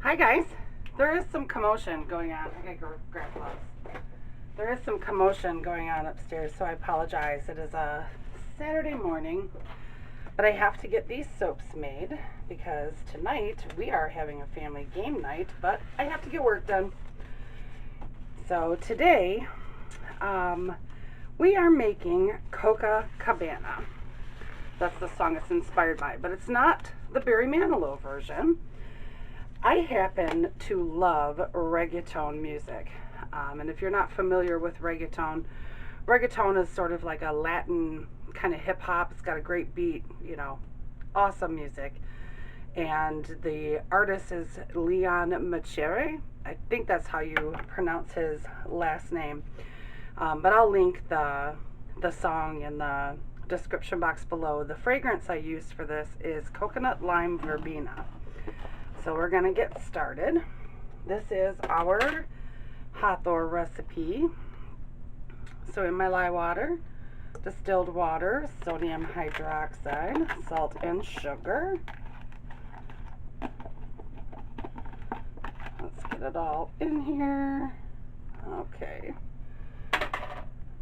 Hi guys. There is some commotion going on. I gotta go grab gloves. There is some commotion going on upstairs, so I apologize. It is a Saturday morning, but I have to get these soaps made because tonight we are having a family game night, but I have to get work done. So today, we are making Copacabana. That's the song it's inspired by, but it's not the Barry Manilow version. I happen to love reggaeton music. And if you're not familiar with reggaeton, reggaeton is sort of like a Latin kind of hip hop. It's got a great beat, awesome music. And the artist is Leon Machere. I think that's how you pronounce his last name. But I'll link the song in the description box below. The fragrance I used for this is Coconut Lime Verbena. So we're going to get started. This is our Hathor recipe. So in my lye water, distilled water, sodium hydroxide, salt and sugar. Let's get it all in here. Okay.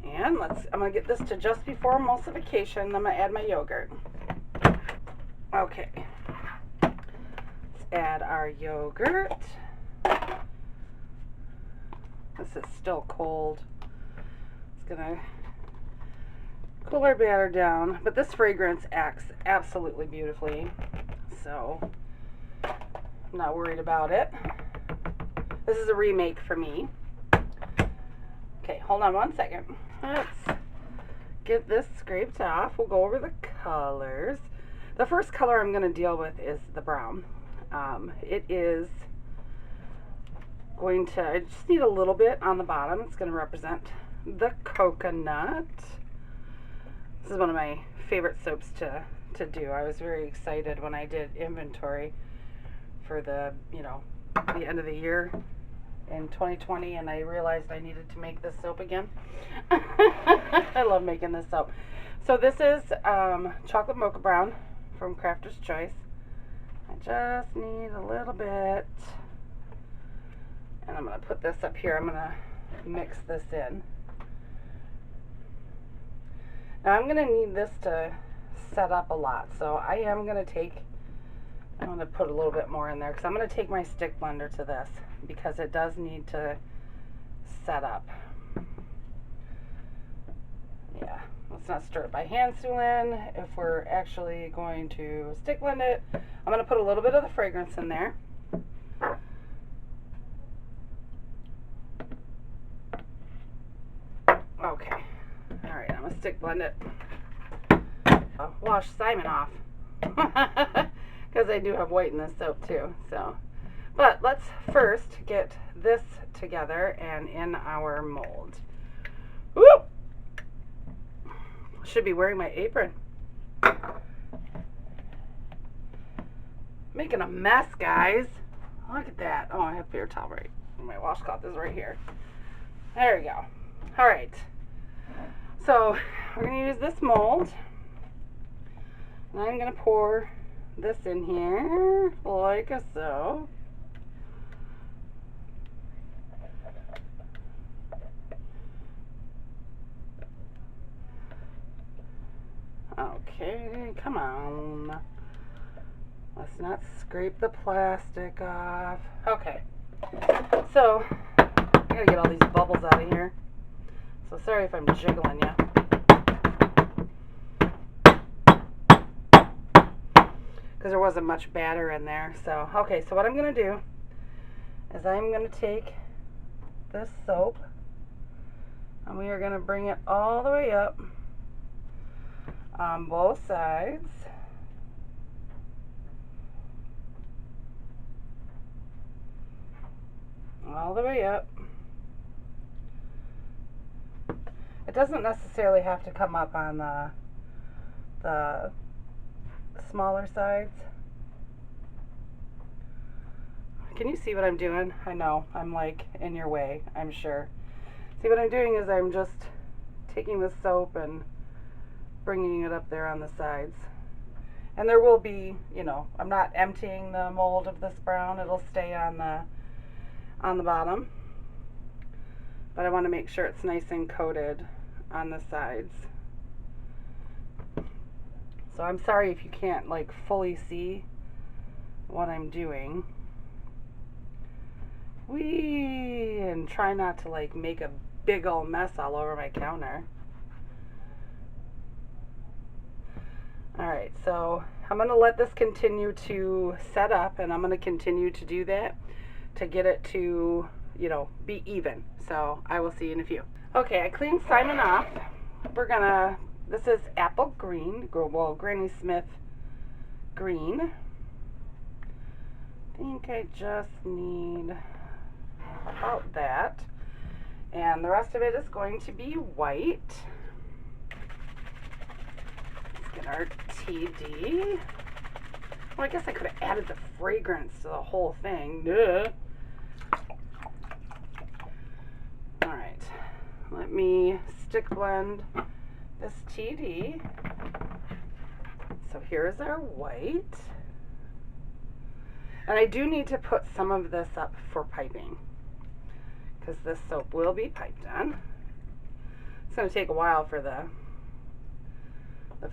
And I'm going to get this to just before emulsification. Then I'm going to add my yogurt. Okay. Add our yogurt. This is still cold. It's gonna cool our batter down, but this fragrance acts absolutely beautifully, so I'm not worried about it. This is a remake for me. Okay, hold on one second. Let's get this scraped off. We'll go over the colors. The first color I'm going to deal with is the brown. It is going to, I just need a little bit on the bottom. It's going to represent the coconut. This is one of my favorite soaps to do. I was very excited when I did inventory for the end of the year in 2020, and I realized I needed to make this soap again. I love making this soap. So this is chocolate mocha brown from Crafter's Choice. I just need a little bit, and I'm going to put this up here. I'm going to mix this in. Now I'm going to need this to set up a lot, so I'm going to put a little bit more in there because I'm going to take my stick blender to this because it does need to set up. Yeah. Let's not stir it by hand, Sulin. If we're actually going to stick blend it, I'm going to put a little bit of the fragrance in there. Okay. Alright, I'm going to stick blend it. I'll wash Simon off. Because I do have white in this soap too. But let's first get this together and in our mold. Whoop! Should be wearing my apron. Making a mess, guys. Look at that. Oh, I have paper towel right. My washcloth is right here. There we go. All right. So we're going to use this mold. And I'm going to pour this in here like so. Okay, come on. Let's not scrape the plastic off. Okay, so I gotta get all these bubbles out of here. So sorry if I'm jiggling you. Because there wasn't much batter in there. So, okay, so what I'm gonna do is I'm gonna take this soap and we are gonna bring it all the way up on both sides. All the way up. It doesn't necessarily have to come up on the smaller sides. Can you see what I'm doing? I know, I'm like in your way, I'm sure. See, what I'm doing is I'm just taking the soap and bringing it up there on the sides. And there will be, you know, I'm not emptying the mold of this brown. It'll stay on the bottom. But I want to make sure it's nice and coated on the sides. So I'm sorry if you can't like fully see what I'm doing. And try not to like make a big old mess all over my counter. Alright, so I'm going to let this continue to set up, and I'm going to continue to do that to get it to, you know, be even. So I will see you in a few. Okay, I cleaned Simon off. This is apple green, well, Granny Smith green. I think I just need about that. And the rest of it is going to be white. Let's get our TD. Well, I guess I could have added the fragrance to the whole thing. Duh. Alright, let me stick blend this TD. So here's our white. And I do need to put some of this up for piping, because this soap will be piped on. It's going to take a while for the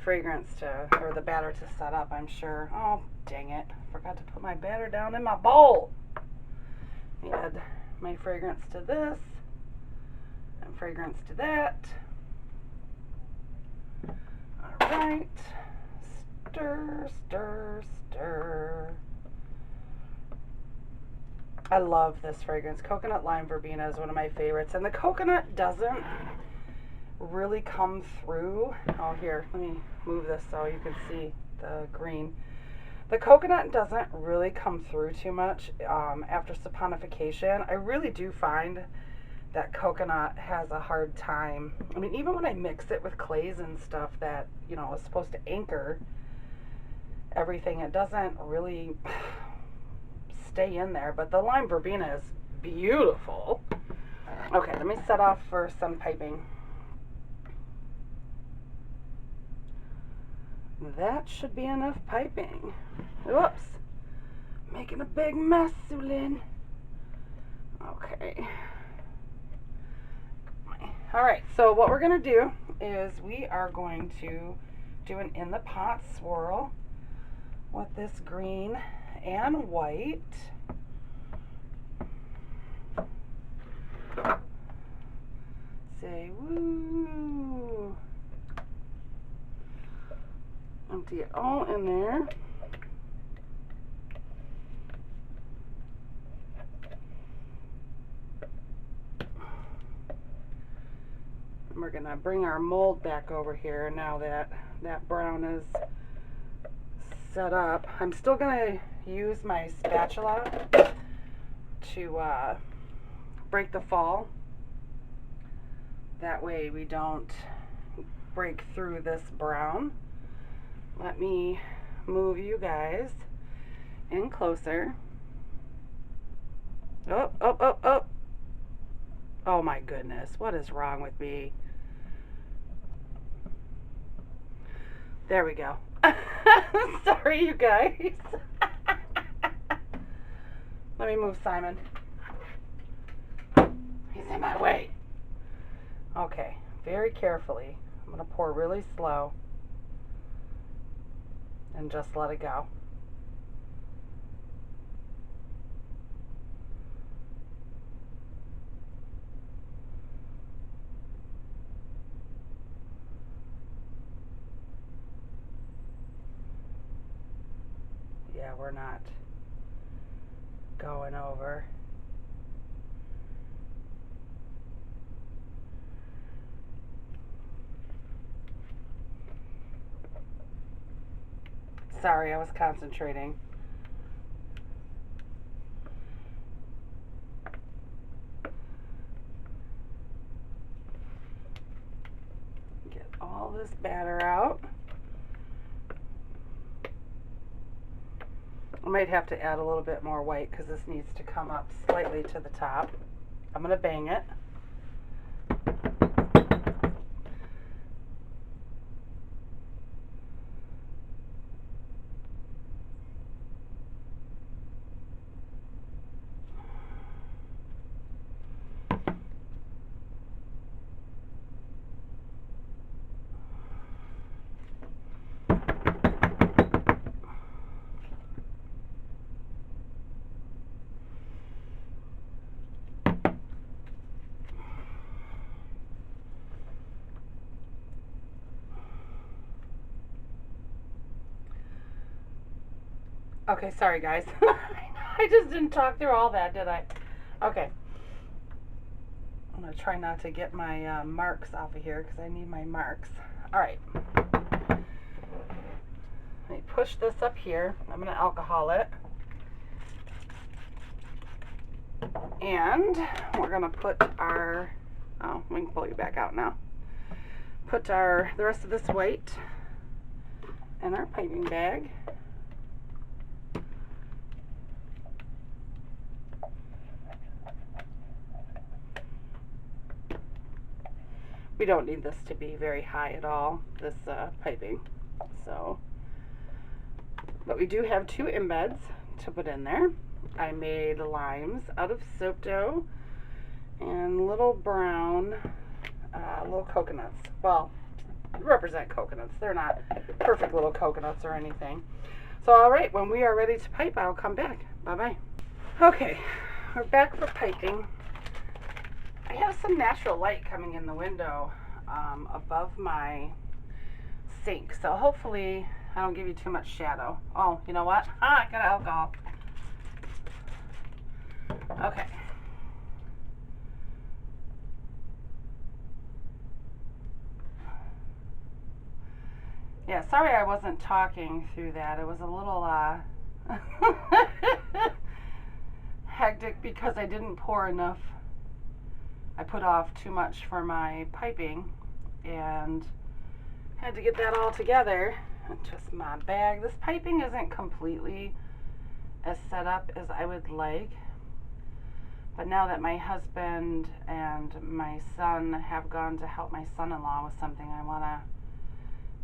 fragrance to, or the batter to set up, I'm sure. Oh, dang it. Forgot to put my batter down in my bowl. Add my fragrance to this, and fragrance to that. Alright. Stir, stir, stir. I love this fragrance. Coconut Lime Verbena is one of my favorites. And the coconut doesn't really come through. Oh, here, let me move this so you can see the green. The coconut doesn't really come through too much after saponification. I really do find that coconut has a hard time. I mean, even when I mix it with clays and stuff that, you know, is supposed to anchor everything, it doesn't really stay in there. But the lime verbena is beautiful. Okay, let me set off for some piping. That should be enough piping. Whoops. Making a big mess, Sulin. Okay. Alright, so what we're going to do is we are going to do an in the pot swirl with this green and white. Say woo. Empty it all in there. And we're going to bring our mold back over here now that that brown is set up. I'm still going to use my spatula to break the fall. That way we don't break through this brown. Let me move you guys in closer. Oh, oh, oh, oh. Oh my goodness, what is wrong with me? There we go. Sorry, you guys. Let me move Simon. He's in my way. Okay, very carefully. I'm going to pour really slow and just let it go. Yeah, we're not going over. Sorry, I was concentrating. Get all this batter out. I might have to add a little bit more white because this needs to come up slightly to the top. I'm going to bang it. Okay, sorry guys. I just didn't talk through all that, did I? Okay. I'm going to try not to get my marks off of here because I need my marks. Alright. Let me push this up here. I'm going to alcohol it. And we're going to put our, oh, we can pull you back out now. Put the rest of this white in our piping bag. We don't need this to be very high at all, this piping. So, but we do have 2 embeds to put in there. I made limes out of soap dough and little brown little coconuts. Well, represent coconuts. They're not perfect little coconuts or anything. So, all right, when we are ready to pipe, I'll come back. Bye-bye. Okay, we're back for piping. I have some natural light coming in the window above my sink, so hopefully I don't give you too much shadow. Oh, you know what? I got alcohol. Okay. Yeah, sorry I wasn't talking through that. It was a little hectic because I didn't pour enough. I put off too much for my piping and had to get that all together. Just my bag. This piping isn't completely as set up as I would like. But now that my husband and my son have gone to help my son-in-law with something, I want to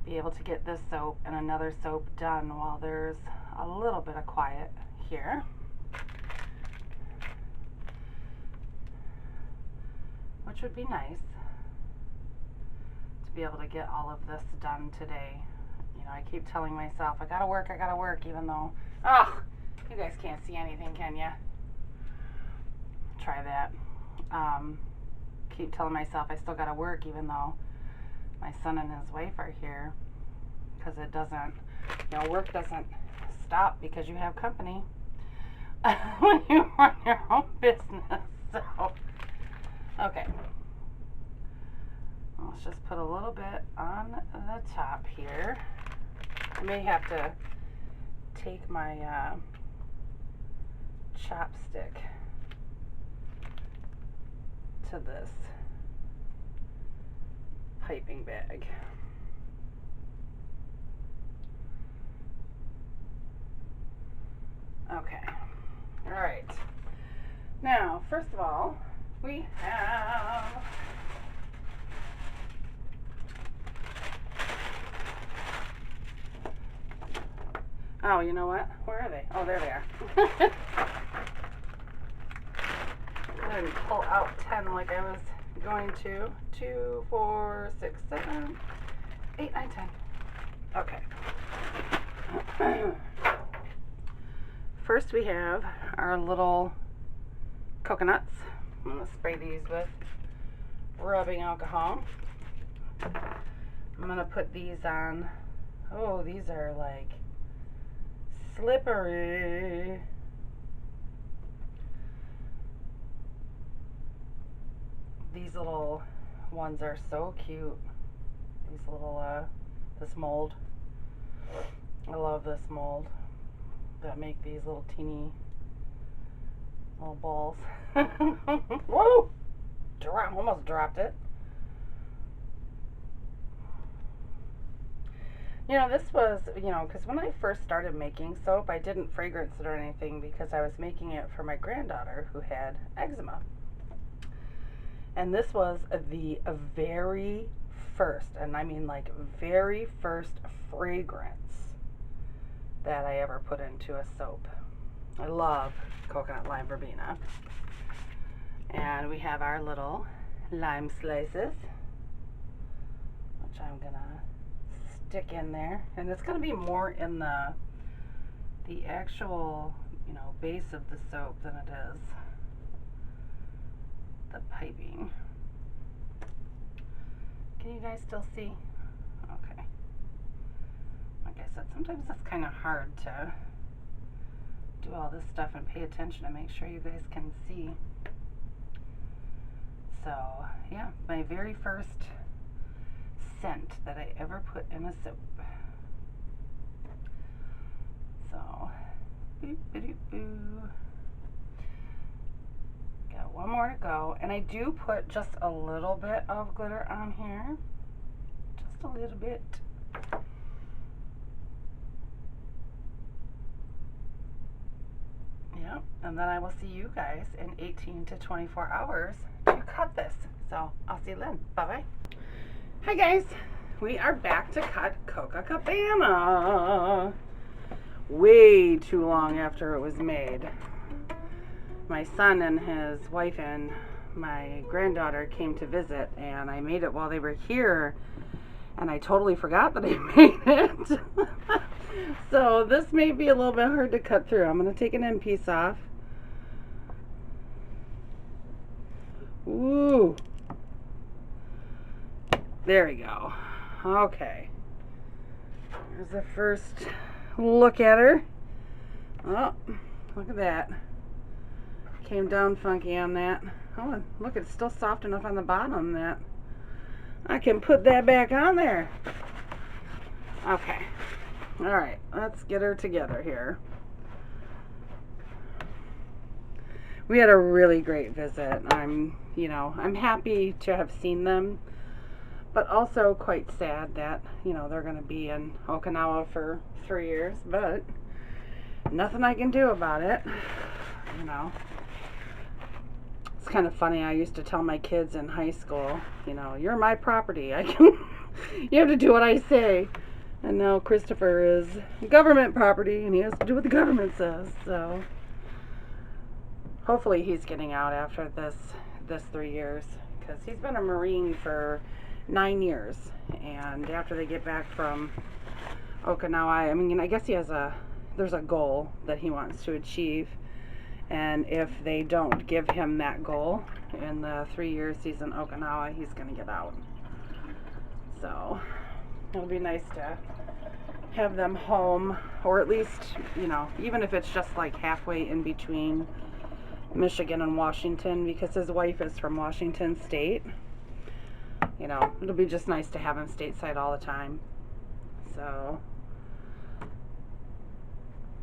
be able to get this soap and another soap done while there's a little bit of quiet here. Which would be nice to be able to get all of this done today. You know, I keep telling myself, I gotta work, even though, oh, you guys can't see anything, can ya? Try that. Keep telling myself I still gotta work even though my son and his wife are here, because it doesn't, you know, work doesn't stop because you have company when you run your own business. So, okay. Let's just put a little bit on the top here. I may have to take my chopstick to this piping bag. Okay. All right. Now, first of all, we have oh, you know what? Where are they? Oh, there they are. I didn't pull out 10 like I was going to. 2, 4, 6, 7, 8, 9, 10. Okay. First we have our little coconuts. I'm going to spray these with rubbing alcohol. I'm going to put these on. Oh, these are like slippery. These little ones are so cute. These little, this mold. I love this mold that make these little teeny little balls. Whoa! Almost dropped it. You know, this was, you know, because when I first started making soap, I didn't fragrance it or anything because I was making it for my granddaughter who had eczema. And this was the very first, and I mean like very first fragrance that I ever put into a soap. I love Coconut Lime Verbena. And we have our little lime slices, which I'm gonna stick in there. And it's gonna be more in the actual, you know, base of the soap than it is the piping. Can you guys still see? Okay. Like I said, sometimes it's kind of hard to do all this stuff and pay attention to make sure you guys can see. So, yeah, my very first scent that I ever put in a soap. So, boop, boop, boop. Got one more to go. And I do put just a little bit of glitter on here. Just a little bit. Yep, and then I will see you guys in 18 to 24 hours to cut this. So I'll see you then. Bye-bye. Hi guys, we are back to cut Copacabana. Way too long after it was made. My son and his wife and my granddaughter came to visit, and I made it while they were here, and I totally forgot that I made it. So this may be a little bit hard to cut through. I'm going to take an end piece off. Ooh. There we go. Okay. There's the first look at her. Oh, look at that. Came down funky on that. Oh, and look, it's still soft enough on the bottom that I can put that back on there. Okay. Alright, let's get her together here. We had a really great visit. I'm happy to have seen them, but also quite sad that, they're going to be in Okinawa for 3 years, but nothing I can do about it. It's kind of funny. I used to tell my kids in high school, you're my property. You have to do what I say. And now Christopher is government property, and he has to do what the government says. So hopefully he's getting out after this 3 years, because he's been a Marine for 9 years. And after they get back from Okinawa, I guess there's a goal that he wants to achieve. And if they don't give him that goal in the 3 years he's in Okinawa, he's going to get out. So it'll be nice to have them home, or at least, even if it's just like halfway in between Michigan and Washington, because his wife is from Washington State. It'll be just nice to have him stateside all the time. So,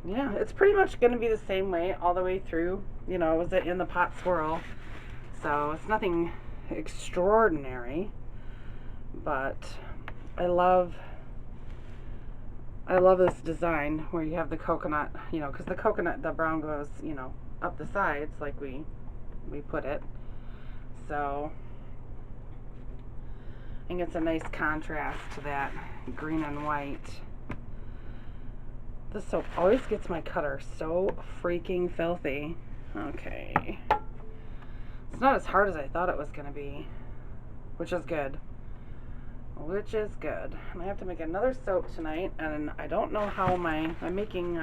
yeah, it's pretty much going to be the same way all the way through. It was in the pot swirl, so it's nothing extraordinary, but I love this design where you have the coconut, because the coconut, the brown goes, up the sides like we put it. So I think it's a nice contrast to that green and white. This soap always gets my cutter so freaking filthy. Okay. It's not as hard as I thought it was going to be, which is good. Which is good. And I have to make another soap tonight, and I don't know how I'm making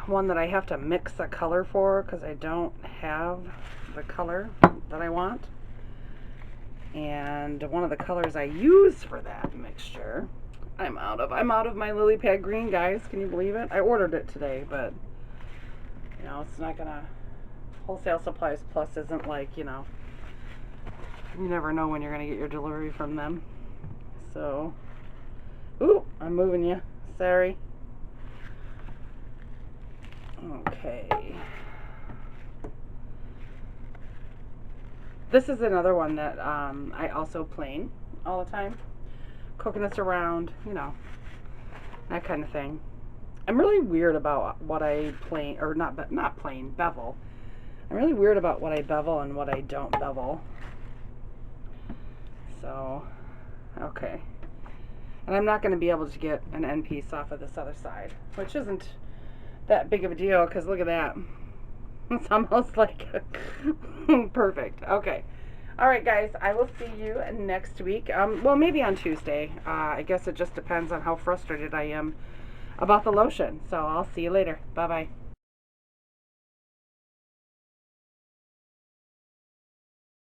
one that I have to mix a color for, because I don't have the color that I want. And one of the colors I use for that mixture, I'm out of my lily pad green, guys. Can you believe it? I ordered it today, but it's not gonna. Wholesale Supplies Plus isn't like, you never know when you're gonna get your delivery from them. So, ooh, I'm moving you. Sorry. Okay. This is another one that I also plane all the time. Coconuts around, that kind of thing. I'm really weird about what I plane, or not plane, bevel. I'm really weird about what I bevel and what I don't bevel. So, okay. And I'm not going to be able to get an end piece off of this other side, which isn't that big of a deal, because look at that. It's almost like perfect. Okay. Alright guys, I will see you next week. Well, maybe on Tuesday. I guess it just depends on how frustrated I am about the lotion. So I'll see you later. Bye-bye.